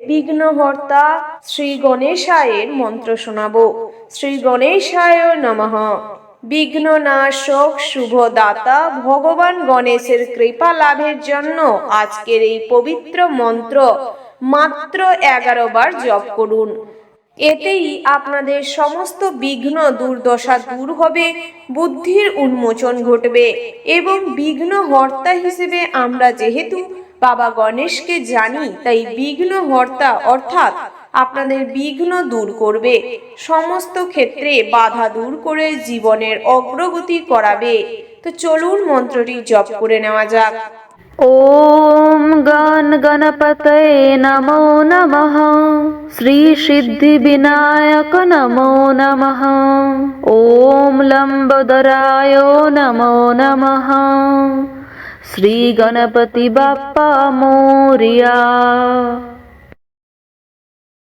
বিঘ্নহর্তা শ্রী গণেশায়ের মন্ত্র শোনাবো। শ্রী গণেশায় নমঃ। বিঘ্ননাশক শুভদাতা ভগবান গণেশের কৃপা লাভের জন্য আজকের এই পবিত্র মন্ত্র মাত্র 11 বার জপ করুন। এতেই আপনাদের সমস্ত বিঘ্ন দুর্দশা দূর হবে, বুদ্ধির উন্মোচন ঘটবে এবং বিঘ্নহর্তা হিসেবে আমরা যেহেতু বাবা গণেশকে জানি, তাই বিঘ্নহর্তা অর্থাৎ আপনাদের বিঘ্ন দূর করবে, সমস্ত ক্ষেত্রে বাধা দূর করে জীবনের অগ্রগতি করাবে। তো চলুন মন্ত্রটি জপ করে নেওয়া যাক। ওম গণ গণপতয়ে নমো নমঃ। শ্রী সিদ্ধি বিনায়ক নমো নমঃ। ওম লম্বোদরায় নমো নমঃ। শ্রী গণপতি বাপ্পা মোরিয়া।